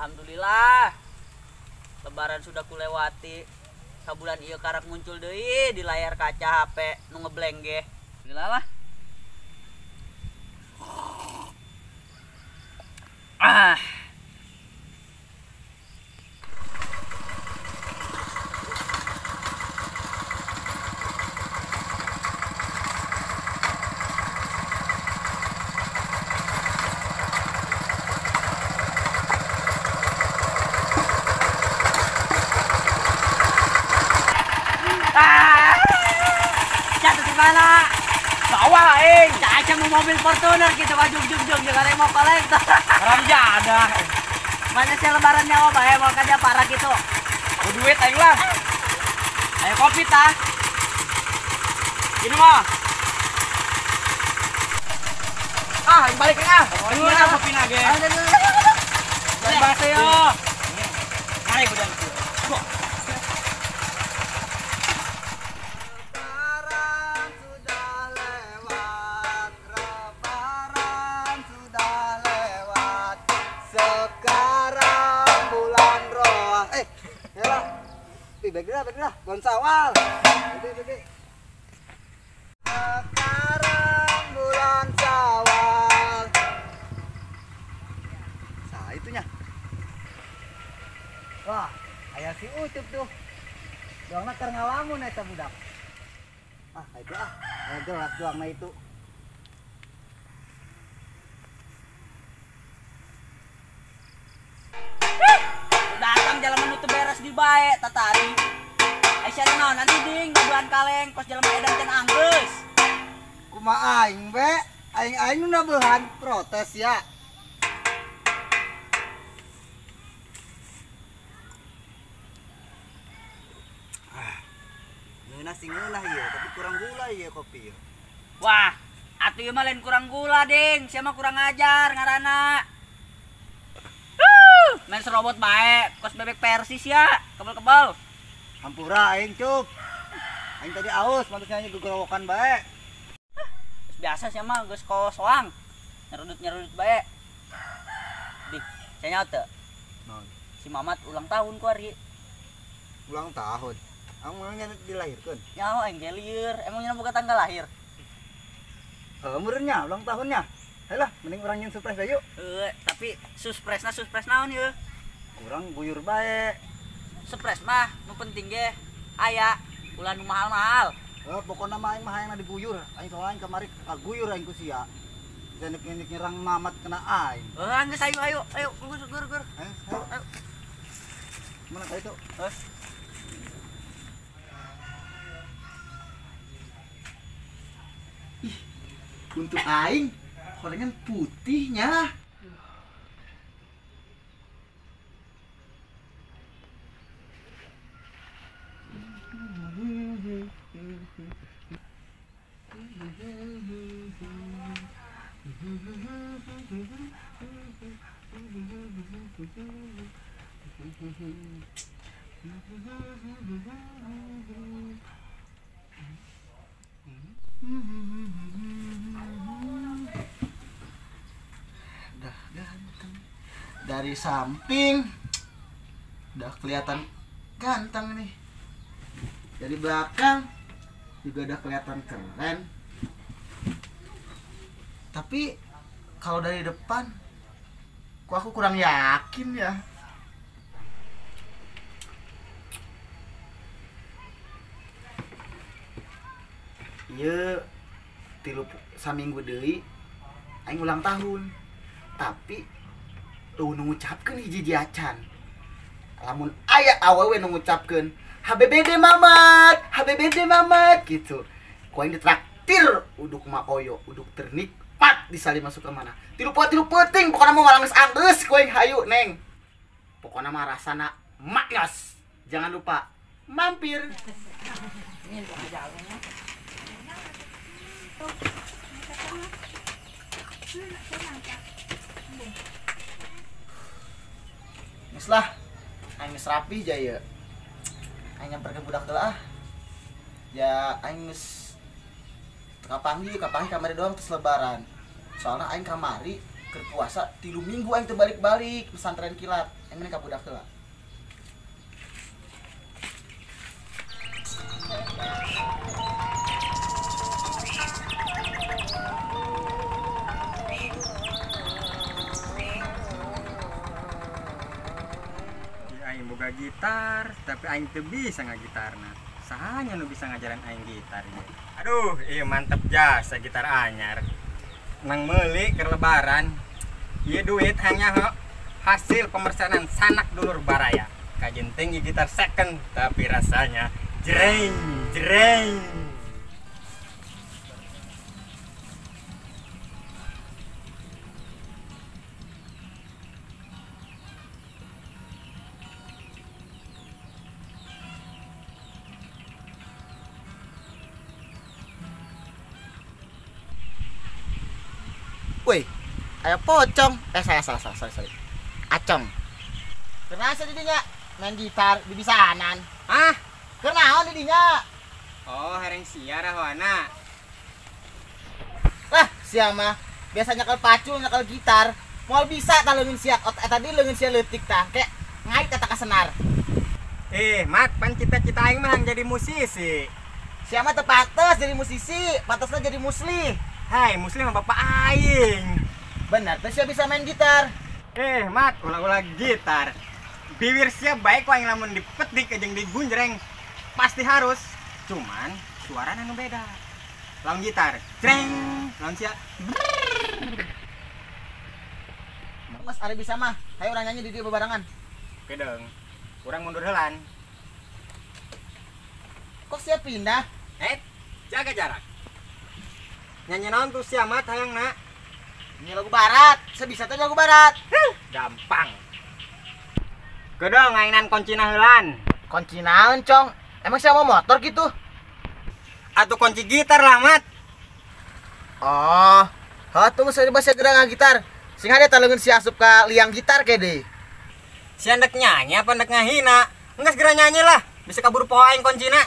Alhamdulillah. Lebaran sudah kulewati. Sabulan ieu karak muncul deui di layar kaca HP nu ngeblank ge. Gila lah. Ah. Jatuh di mana? Sawah aing. Caca mau mobil Fortuner gitu mah jug jangan mau kolektor. Orang jadah. Mana sih lebaran nyawa bae mau kada parah gitu. Aku duit aing lah. Ayo kopi tah. Ini mah. Aing balik ah. Oh, Ini kopi nage. Balik bahasa yo. Mari kudan. Baiklah, Gonsawal. Sekarang bulan Syawal. Nah, itunya. Wah, aya si Ucup tuh. Doangna keur ngalamun eta budak. Ah, itu ah. Jelas doangna itu. Datang jalan menutup beres di bae tatari. Aisyah naon nanti ding bulan kaleng kos jalan edan can anggeus. Kumaha aing be? Aing nu nabehan protes ya. Ngeunah sing ngeunah ieu, tapi kurang gula ieu kopi ieu. Wah, atuh ieu mah lain kurang gula ding, sia mah kurang ajar ngaranna. Main serobot bae, kos bebek Persis ya, kebel-kebel. Hampura aing cup. Aing tadi aus, mantus nyanyi gegorowokan bae. Geus biasa sia mah geus kosong. Nyerudut bae. Dik, saya nyaut teu? Naon? Si Mamat ulang tahun ku ari. Ulang tahun. Amangnya dilahirkeun. Nyaho aing ge lieur, emangnya boga tanggal lahir. Meureunnya ulang tahunnya. Hayolah, mending urang nyeun surprise bae yuk. Tapi surprise naon ieu? Urang buyur bae. Surprise mah nu penting ge aya ulah nu mahal-mahal. Pokokna mah aing mah hayangna diguyur. Aing soalnya kamari kaguyur aing ku sia. Denek-denek nyerang Mamat kena aing. Geus ayo, gur. Ayo. Mana ka itu? Ih, untuk aing korengan putihnya. Udah ganteng dari samping, udah kelihatan ganteng nih. Dari belakang juga udah kelihatan keren. Tapi kalau dari depan, kok aku kurang yakin ya. Iya, saminggu deui aing ulang tahun. Tapi tuh ngucapkeun hiji acan. Lamun aya awewe nu ngucapkeun HBBD Mamat gitu. Ku aing ditraktir uduk maoyo, uduk ternikmat disali masuk ke mana. Tilu penting pokona mau ngalanggeus anggeus ku aing hayu neng. Pokona mah rasana maknyos. Jangan lupa mampir. Ini kok jalannya. Geus lah. Aing geus rapi jaya. Aing nyamperkeun budak teh ah. Ya aing geus kapangi kamari doang terus lebaran. Soalnya aing kamari Keur puasa 3 minggu aing teu balik-balik pesantren kilat. Emang ka budak heula. Aing boga gitar, tapi aing teu bisa ngagitarna. Sahanya nu bisa ngajaran aing gitar ieu. Aduh, ieu mantep jasa gitar anyar. Nang meuli keur lebaran. Ieu duit hanya hasil pemesanan sanak dulur baraya. Kajenting ieu gitar second, tapi rasanya jreng, jreng. Woi, aya pocong. Saya salah, sorry. Acong. Kenapa di dinya main gitar di bisanan? Ah, Keur naon di dinya? oh hereng sia rahwana. Lah, sia mah biasanya kalau pacul kalau gitar, moal bisa tah leungeun sia. Tadi leungeun sia leutik tah, kayak ngait eta ka senar. Mat, pan cita-cita aing mah jadi musisi. Sia mah teu pantes jadi musisi, pantesna jadi muslih. Hai, muslim sama bapak aing. Benar, teh sia bisa main gitar. Mat, ulah-ulah gitar. Bibir siap baik kok yang lamun dipetik jeung digunjreng pasti harus. Cuman suarana nu beda. Lamun gitar, jreng, lamun sia. Mas ada bisa mah. Hayu urang nyanyi di dieu bebarengan. Oke dong. Kurang mundur helan. Kok sia pindah? Jaga jarak. Nyanyi naon tuh sia mat hayangna? Ini lagu barat, sebisa teh lagu barat. Gampang. Kedong ngainan kuncina heulan. Kunci naon, Cong? Emang sia mau motor gitu? Atuh kunci gitar lah, Mat. Oh, tunggu saya bahasa gerang gitar. Sing hade taleungeun si asup ka liang gitar ke deui. Si andek nyanyi apa andek ngahina? Enggeus segera nyanyi lah. Bisa kabur poho aing kuncina.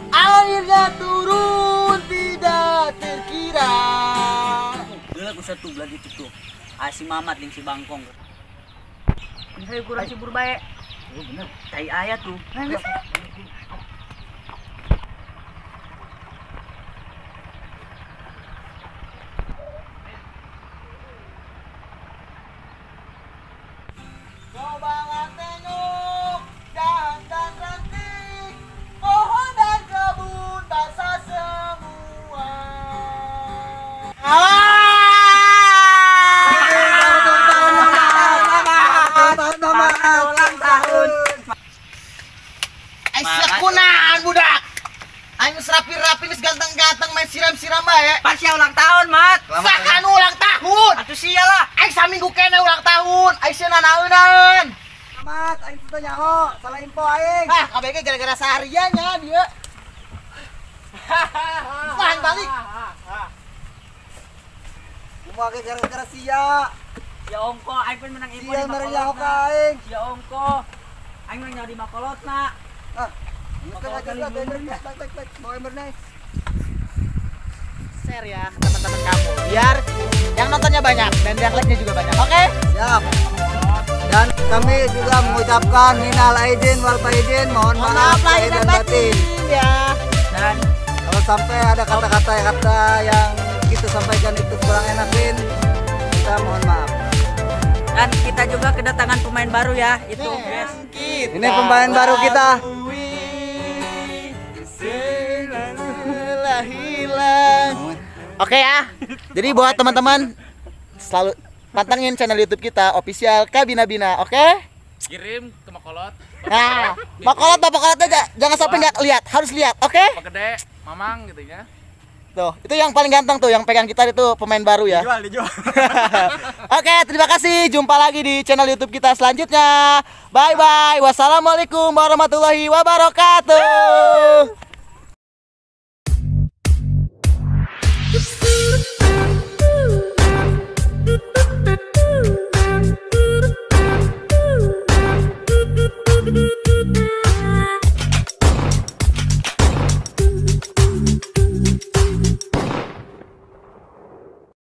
Airnya turun tidak terkira. Udah aku satu belah gitu tuh. Si Mamat jeung si Bangkong. Ini kurang sibur bae. Oh bener. Tai aya tuh. Cobalah tengok dahan dan ranting, pohon dan kebun basah semua. Ulang tahun. Aisyah kunaan budak. Aing geus rapi-rapi geus ganteng-ganteng main siram-siram bae. Pas ya ulang tahun, Mat. Sakan ulang tahun. Atuh sia lah. Aing saminggu kene ulang tahun. Aisyah nanaeunan. Amat, aing foto nyaho, salah info aing. Ah, KBG gara-gara sehariannya dia. Tahan balik. Kumaha ge gara-gara sia. Ya ongko aing pun menang info Sia di mere nyaho ka Makolotna. aing. Ya ongko. Aing menang nyaho di Makolotna. Ah, bukan aja lah, baik. Bawa embernya. Share ya ke teman-teman kamu biar yang nontonnya banyak dan yang like-nya juga banyak. Oke? Siap. Dan kami juga mengucapkan minal aidin wal faizin, mohon maaf lahir dan batin. Ya. Dan Kalau sampai ada kata-kata yang kita sampaikan itu kurang enakin, kita mohon maaf. dan kita juga kedatangan pemain baru ya, itu guys. Ini pemain baru kita. Oke ya. Jadi buat teman-teman selalu pantengin channel YouTube kita official Kabina Bina, oke? Kirim ke Makolot. Tuh, itu yang paling ganteng tuh, yang pegang gitar itu pemain baru ya. Dijual. Oke, terima kasih. Jumpa lagi di channel YouTube kita selanjutnya. Bye bye. Wassalamualaikum warahmatullahi wabarakatuh.